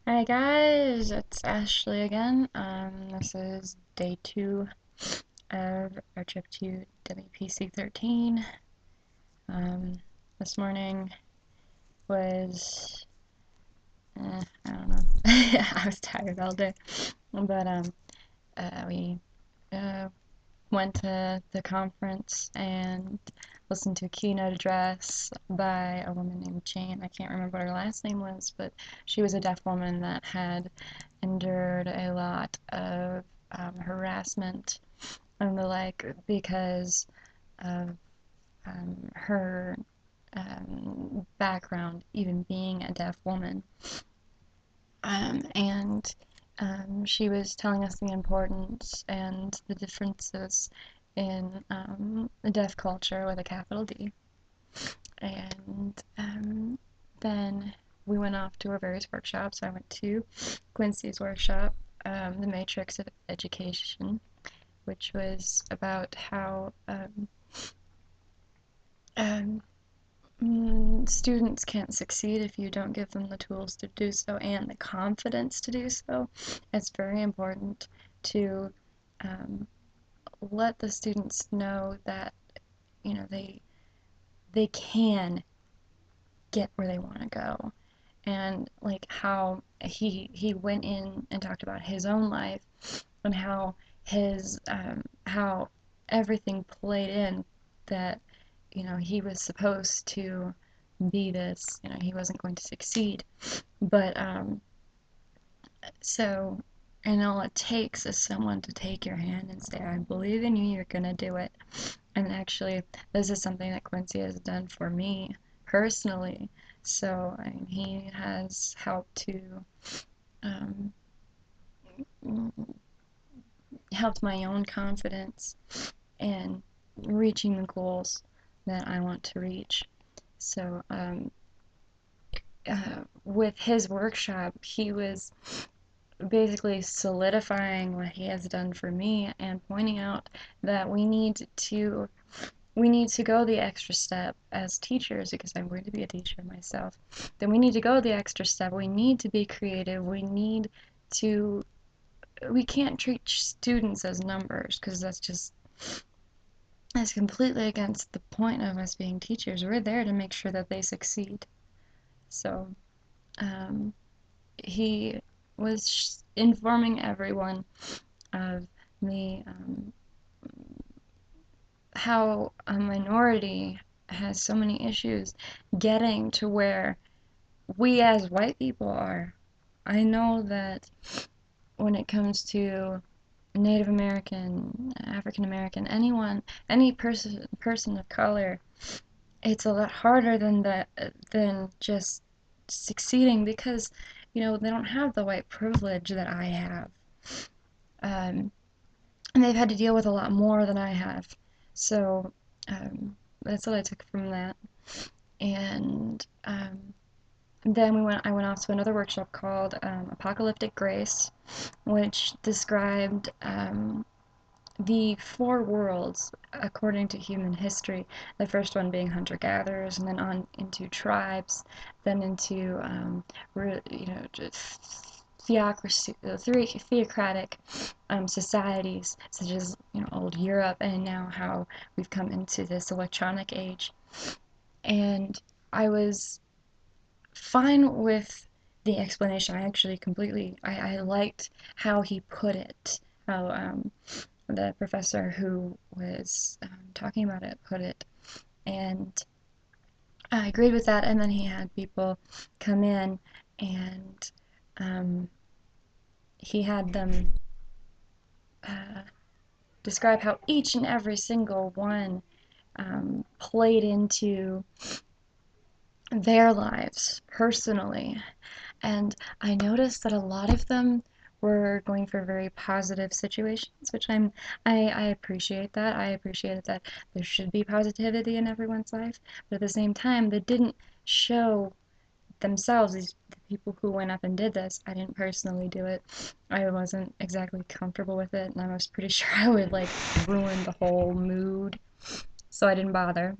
Hi guys, it's Ashley again. This is day 2 of our trip to WPC 13. Um, this morning was, I don't know, I was tired all day, but we uh, went to the conference and listened to a keynote address by a woman named Jane. I can't remember what her last name was, but she was a deaf woman that had endured a lot of harassment and the like because of her background, even being a deaf woman. And she was telling us the importance and the differences in the deaf culture with a capital D. And then we went off to our various workshops. I went to Quincy's workshop, The Matrix of Education, which was about how um, students can't succeed if you don't give them the tools to do so and the confidence to do so. It's very important to um, let the students know that they can get where they want to go, and like how he went in and talked about his own life and how everything played in that he was supposed to be this. He wasn't going to succeed, but so and all it takes is someone to take your hand and say, I believe in you, you're gonna do it. And actually, this is something that Quincy has done for me personally. So, I mean, he has helped to um, helped my own confidence in reaching the goals that I want to reach. So, with his workshop, he was basically solidifying what he has done for me and pointing out that we need to go the extra step as teachers, because I'm going to be a teacher myself. Then we need to go the extra step. We need to be creative. To we can't treat students as numbers, because that's completely against the point of us being teachers. We're there to make sure that they succeed. So um, he was informing everyone of the how a minority has so many issues getting to where we as white people are. I know that when it comes to Native American, African American, any person of color, it's a lot harder than just succeeding, because they don't have the white privilege that I have. Um, and they've had to deal with a lot more than I have. So um, that's what I took from that. And then I went off to another workshop called Apocalyptic Grace, which described the four worlds according to human history. The first one being hunter-gatherers, and then on into tribes, then into theocracy, theocratic societies such as old Europe, and now how we've come into this electronic age. And I was fine with the explanation. I liked how he put it, how the professor who was talking about it put it, and I agreed with that. And then he had people come in, and um, he had them uh, describe how each and every single one played into their lives personally. And I noticed that a lot of them were going for very positive situations, which I appreciate that. I appreciated that there should be positivity in everyone's life, but at the same time, they didn't show themselves, the people who went up and did this. I didn't personally do it. I wasn't exactly comfortable with it, and I was pretty sure I would like ruin the whole mood, so I didn't bother.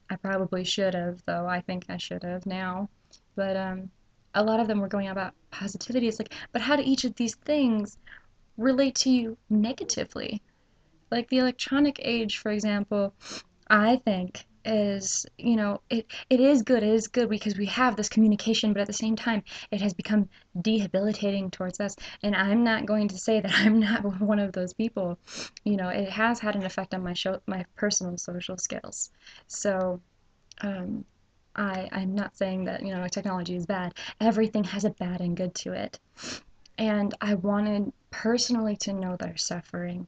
I probably should have, though. I think I should have now. But a lot of them were going about positivity. It's like, but how do each of these things relate to you negatively? Like the electronic age, for example, I think is, it is good. It is good because we have this communication, but at the same time, it has become debilitating towards us. And I'm not going to say that I'm not one of those people. It has had an effect on my personal social skills. So, um, I'm not saying that, technology is bad. Everything has a bad and good to it. And I wanted personally to know their suffering.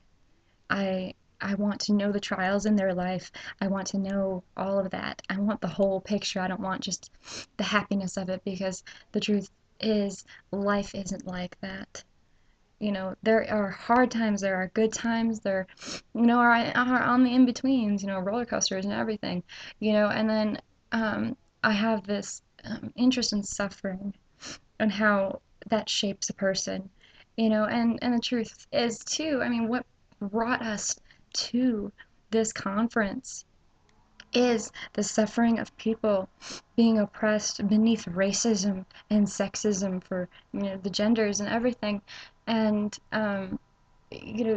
I I want to know the trials in their life. I want to know all of that. I want the whole picture. I don't want just the happiness of it because the truth is life isn't like that. There are hard times, there are good times, there, are on the in-betweens, roller coasters and everything, and then I have this interest in suffering and how that shapes a person, and the truth is too, I mean, what brought us to this conference is the suffering of people being oppressed beneath racism and sexism for, the genders and everything, and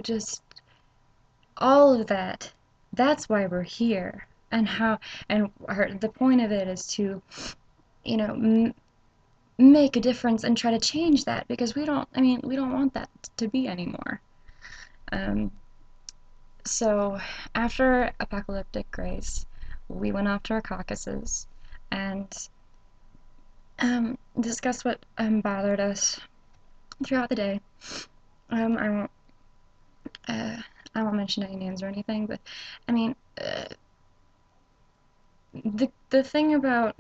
just all of that. That's why we're here, and the point of it is to, you know, m- make a difference and try to change that because we don't want that to be anymore. Um, so after apocalyptic grace, we went off to our caucuses and discussed what bothered us throughout the day. Um, I won't uh, I won't mention any names or anything, but I mean, the thing about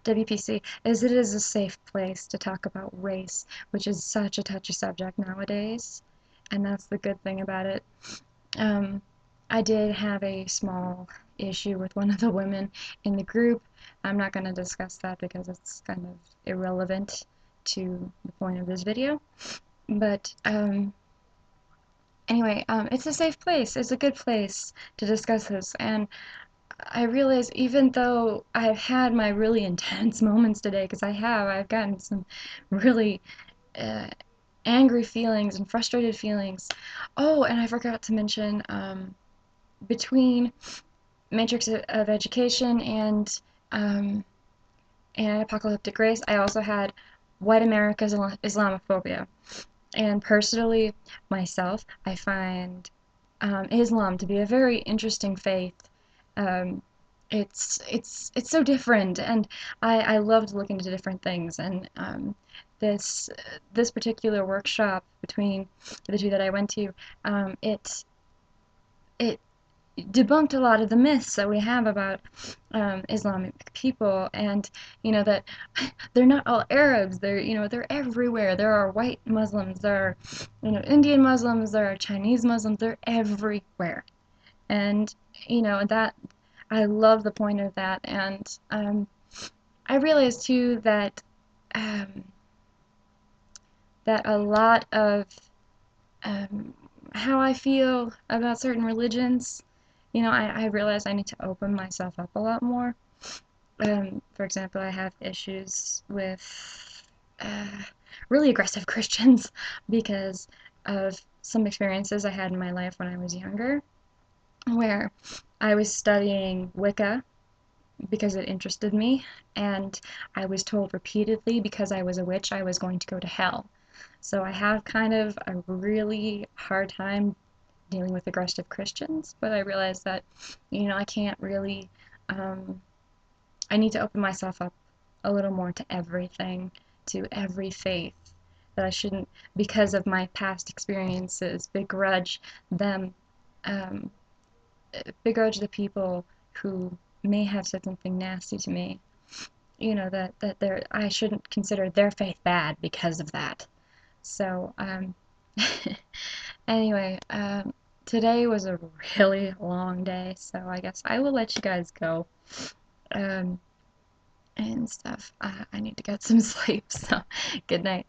WPC is it is a safe place to talk about race, which is such a touchy subject nowadays, and that's the good thing about it. Um, I did have a small issue with one of the women in the group. I'm not going to discuss that because it's kind of irrelevant to the point of this video. But anyway, it's a safe place. It's a good place to discuss this. And I realize even though I've had my really intense moments today, because I've gotten some really uh, angry feelings and frustrated feelings. Oh, and I forgot to mention between Matrix of Education um, and Apocalyptic Race, I also had White America's Islamophobia. And personally, myself, I find Islam to be a very interesting faith. Um, it's so different, and I love to look into different things. And this this particular workshop between the two that I went to, it debunked a lot of the myths that we have about Islamic people, and that they're not all Arabs. They're everywhere. There are white Muslims. There are Indian Muslims. There are Chinese Muslims. They're everywhere, and that I love the point of that. And I realized too um, that a lot of um, how I feel about certain religions, I realize I need to open myself up a lot more. For example, I have issues with uh, really aggressive Christians because of some experiences I had in my life when I was younger, where I was studying Wicca because it interested me, and I was told repeatedly because I was a witch I was going to go to hell. So I have kind of a really hard time dealing with aggressive Christians, but I realized that, I can't really, um, I need to open myself up a little more to everything, to every faith, that I shouldn't, because of my past experiences, them, um, begrudge the people who may have said something nasty to me. I shouldn't consider their faith bad because of that. So, anyway, today was a really long day, so I guess I will let you guys go. Um, and stuff. I need to get some sleep, so good night.